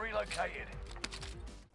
relocated.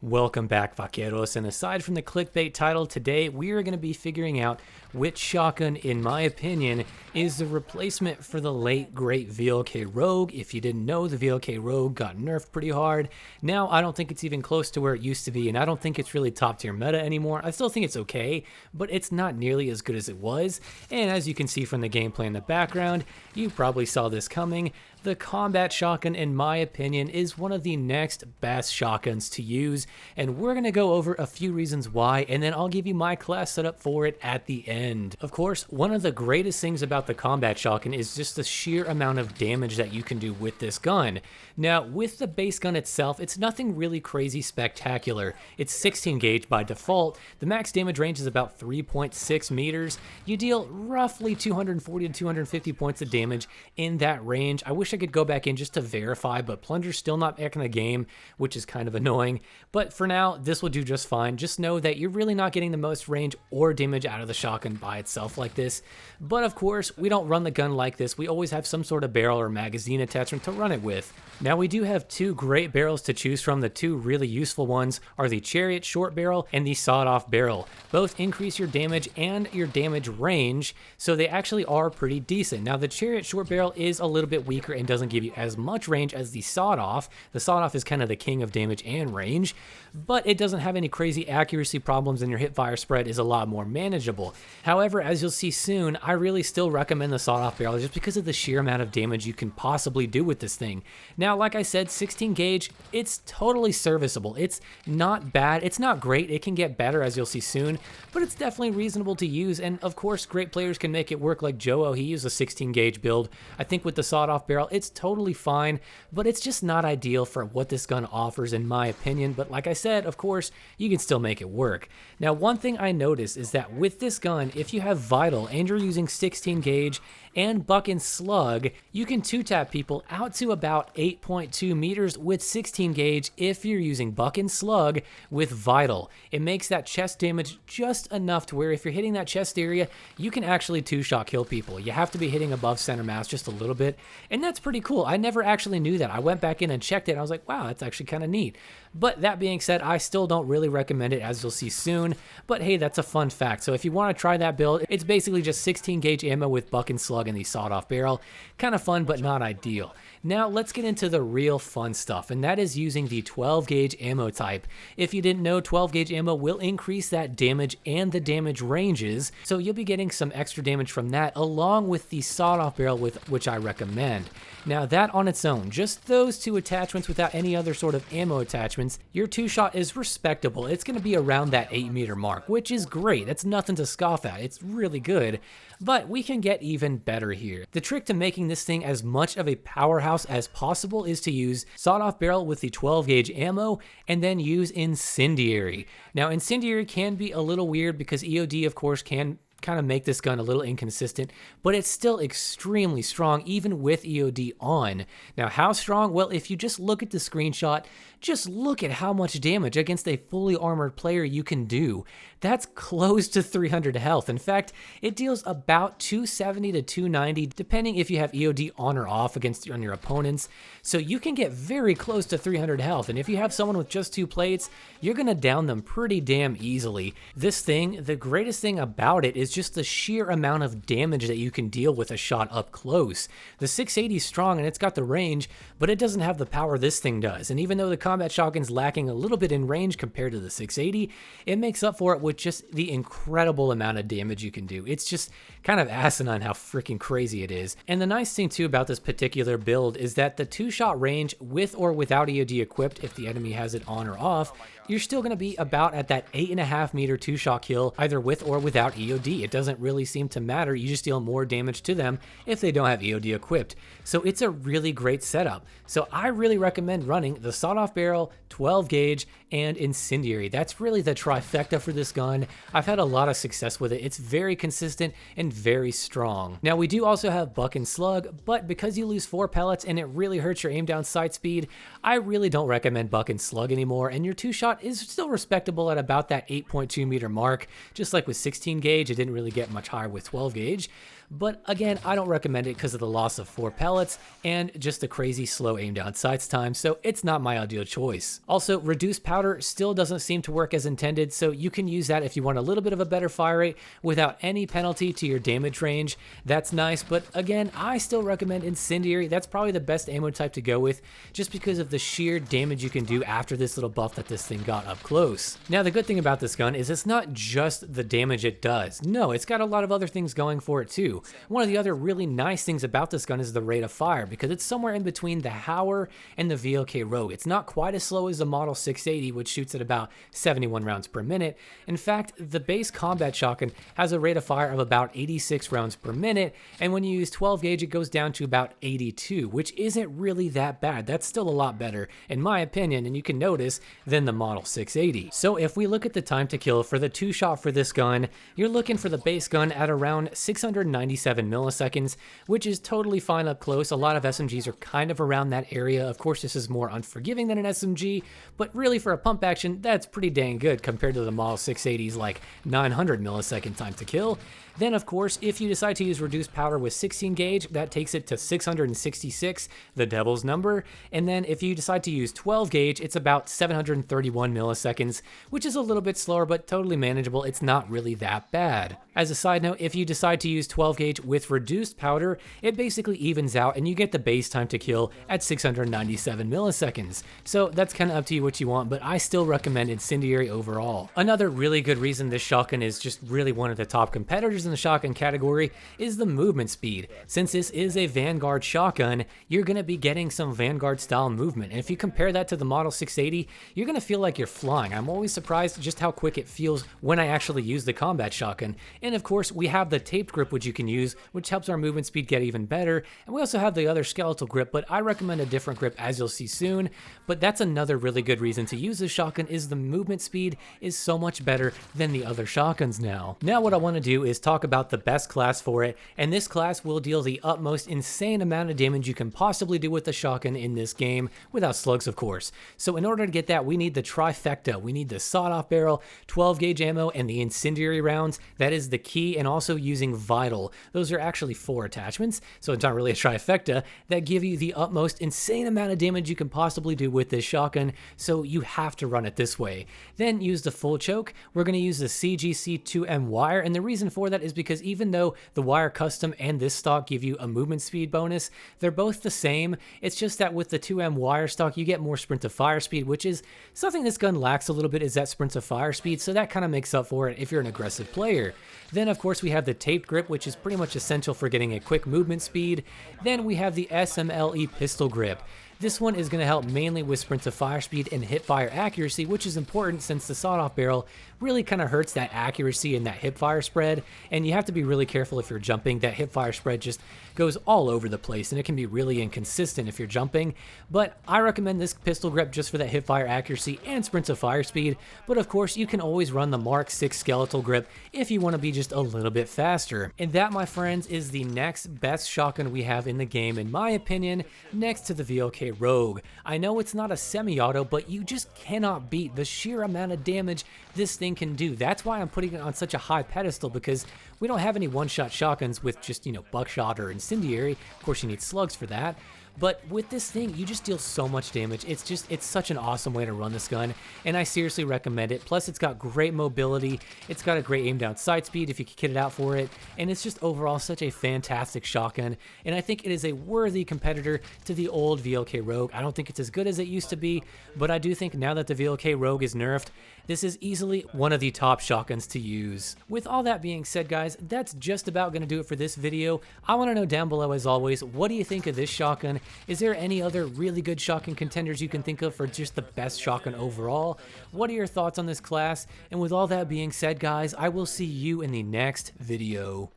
Welcome back, vaqueros, and aside from the clickbait title, today we are going to be figuring out which shotgun, in my opinion, is the replacement for the late great VLK Rogue. If you didn't know, the VLK Rogue got nerfed pretty hard. Now I don't think it's even close to where it used to be, and I don't think it's really top tier meta anymore. I still think it's okay, but it's not nearly as good as it was. And as you can see from the gameplay in the background, you probably saw this coming. The combat shotgun, in my opinion, is one of the next best shotguns to use, and we're going to go over a few reasons why, and then I'll give you my class setup for it at the end. Of course, one of the greatest things about the combat shotgun is just the sheer amount of damage that you can do with this gun. Now, with the base gun itself, it's nothing really crazy spectacular. It's 16 gauge by default. The max damage range is about 3.6 meters. You deal roughly 240 to 250 points of damage in that range. I wish I could go back in just to verify, but Plunger's still not back in the game, which is kind of annoying. But for now, this will do just fine. Just know that you're really not getting the most range or damage out of the shotgun by itself like this. But of course, we don't run the gun like this. We always have some sort of barrel or magazine attachment to run it with. Now, we do have two great barrels to choose from. The two really useful ones are the Chariot short barrel and the sawed-off barrel. Both increase your damage and your damage range, so they actually are pretty decent. Now, the Chariot short barrel is a little bit weaker and doesn't give you as much range as the sawed-off. The sawed-off is kind of the king of damage and range, but it doesn't have any crazy accuracy problems, and your hip-fire spread is a lot more manageable. However, as you'll see soon, I really still recommend the sawed-off barrel just because of the sheer amount of damage you can possibly do with this thing. Now, like I said, 16 gauge, it's totally serviceable. It's not bad. It's not great. It can get better, as you'll see soon, but it's definitely reasonable to use, and of course, great players can make it work like Joe. He used a 16 gauge build. I think with the sawed-off barrel, it's totally fine, but it's just not ideal for what this gun offers, in my opinion. But like I said, of course, you can still make it work. Now, one thing I noticed is that with this gun, if you have Vital and you're using 16 gauge and Buck and Slug, you can two-tap people out to about 8.2 meters with 16 gauge if you're using Buck and Slug with Vital. It makes that chest damage just enough to where if you're hitting that chest area, you can actually two-shot kill people. You have to be hitting above center mass just a little bit, and that's pretty cool. I never actually knew that. I went back in and checked it, and I was like, wow, that's actually kind of neat. But that being said, I still don't really recommend it, as you'll see soon, but hey, that's a fun fact. So if you want to try that build, it's basically just 16 gauge ammo with Buck and Slug and the sawed-off barrel. Kind of fun, but not ideal. Now let's get into the real fun stuff, and that is using the 12 gauge ammo type. If you didn't know, 12 gauge ammo will increase that damage and the damage ranges, so you'll be getting some extra damage from that, along with the sawed-off barrel, which I recommend. Now that on its own, just those two attachments without any other sort of ammo attachments, your two-shot is respectable. It's going to be around that 8-meter mark, which is great. That's nothing to scoff at. It's really good, but we can get even better here. The trick to making this thing as much of a powerhouse as possible is to use sawed-off barrel with the 12 gauge ammo and then use Incendiary. Now, Incendiary can be a little weird because EOD, of course, can kind of make this gun a little inconsistent, but it's still extremely strong even with EOD on. Now, how strong? Well, if you just look at the screenshot, just look at how much damage against a fully armored player you can do. That's close to 300 health. In fact, it deals about 270 to 290, depending if you have EOD on or off on your opponents. So you can get very close to 300 health, and if you have someone with just 2 plates, you're gonna down them pretty damn easily. This thing, the greatest thing about it is just the sheer amount of damage that you can deal with a shot up close. The 680 is strong and it's got the range, but it doesn't have the power this thing does. And even though the combat shotgun's lacking a little bit in range compared to the 680, it makes up for it with just the incredible amount of damage you can do. It's just kind of asinine how freaking crazy it is. And the nice thing too about this particular build is that the 2-shot range with or without EOD equipped, if the enemy has it on or off, you're still going to be about at that 8.5 meter 2-shot kill, either with or without EOD. It doesn't really seem to matter. You just deal more damage to them if they don't have EOD equipped. So it's a really great setup. So I really recommend running the sawed-off barrel, 12 gauge, and Incendiary. That's really the trifecta for this gun. I've had a lot of success with it. It's very consistent and very strong. Now, we do also have Buck and Slug, but because you lose 4 pellets and it really hurts your aim down sight speed, I really don't recommend Buck and Slug anymore, and your 2-shot shot is still respectable at about that 8.2 meter mark. Just like with 16 gauge, it didn't really get much higher with 12 gauge. But again, I don't recommend it because of the loss of 4 pellets and just the crazy slow aim down sights time, so it's not my ideal choice. Also, reduced powder still doesn't seem to work as intended, so you can use that if you want a little bit of a better fire rate without any penalty to your damage range. That's nice, but again, I still recommend incendiary. That's probably the best ammo type to go with, just because of the sheer damage you can do after this little buff that this thing got up close. Now, the good thing about this gun is it's not just the damage it does. No, it's got a lot of other things going for it too. One of the other really nice things about this gun is the rate of fire, because it's somewhere in between the Howler and the VLK Rogue. It's not quite as slow as the Model 680, which shoots at about 71 rounds per minute. In fact, the base combat shotgun has a rate of fire of about 86 rounds per minute, and when you use 12 gauge, it goes down to about 82, which isn't really that bad. That's still a lot better, in my opinion, and you can notice, than the Model 680. So if we look at the time to kill for the 2-shot for this gun, you're looking for the base gun at around 697 milliseconds, which is totally fine up close. A lot of SMGs are kind of around that area. Of course, this is more unforgiving than an SMG, but really for a pump action, that's pretty dang good compared to the Model 680's like 900 millisecond time to kill. Then, of course, if you decide to use reduced powder with 16 gauge, that takes it to 666, the devil's number. And then if you decide to use 12 gauge, it's about 731 milliseconds, which is a little bit slower, but totally manageable. It's not really that bad. As a side note, if you decide to use 12 gauge with reduced powder, it basically evens out and you get the base time to kill at 697 milliseconds. So that's kind of up to you what you want, but I still recommend incendiary overall. Another really good reason this shotgun is just really one of the top competitors in the shotgun category is the movement speed. Since this is a Vanguard shotgun, you're going to be getting some Vanguard style movement, and if you compare that to the Model 680, you're going to feel like you're flying. I'm always surprised just how quick it feels when I actually use the combat shotgun. And of course, we have the taped grip which you can use, which helps our movement speed get even better, and we also have the other skeletal grip, but I recommend a different grip, as you'll see soon. But that's another really good reason to use this shotgun, is the movement speed is so much better than the other shotguns now. Now what I want to do is talk about the best class for it, and this class will deal the utmost insane amount of damage you can possibly do with the shotgun in this game, without slugs of course. So in order to get that, we need the trifecta. We need the sawed-off barrel, 12 gauge ammo, and the incendiary rounds. That is the key, and also using vital. Those are actually 4 attachments, so it's not really a trifecta, that give you the utmost insane amount of damage you can possibly do with this shotgun, so you have to run it this way. Then use the full choke. We're going to use the CGC2M wire, and the reason for that is because even though the wire custom and this stock give you a movement speed bonus, they're both the same. It's just that with the 2M wire stock, you get more sprint to fire speed, which is something this gun lacks a little bit, is that sprint to fire speed, so that kind of makes up for it if you're an aggressive player. Then of course we have the taped grip, which is pretty much essential for getting a quick movement speed. Then we have the SMLE pistol grip. This one is going to help mainly with sprint to fire speed and hip fire accuracy, which is important since the sawed-off barrel really kind of hurts that accuracy and that hip fire spread, and you have to be really careful if you're jumping. That hip fire spread just goes all over the place, and it can be really inconsistent if you're jumping. But I recommend this pistol grip just for that hip fire accuracy and sprint to fire speed, but of course you can always run the Mark 6 skeletal grip if you want to be just a little bit faster. And that, my friends, is the next best shotgun we have in the game, in my opinion, next to the VLK Rogue. I know it's not a semi-auto, but you just cannot beat the sheer amount of damage this thing can do. That's why I'm putting it on such a high pedestal, because we don't have any one-shot shotguns with just, you know, buckshot or incendiary. Of course, you need slugs for that. But with this thing, you just deal so much damage. It's such an awesome way to run this gun, and I seriously recommend it. Plus, it's got great mobility. It's got a great aim down sight speed if you can kit it out for it, and it's just overall such a fantastic shotgun, and I think it is a worthy competitor to the old VLK Rogue. I don't think it's as good as it used to be, but I do think now that the VLK Rogue is nerfed, this is easily one of the top shotguns to use. With all that being said, guys, that's just about going to do it for this video. I want to know down below, as always, what do you think of this shotgun? Is there any other really good shotgun contenders you can think of for just the best shotgun overall? What are your thoughts on this class? And with all that being said, guys, I will see you in the next video.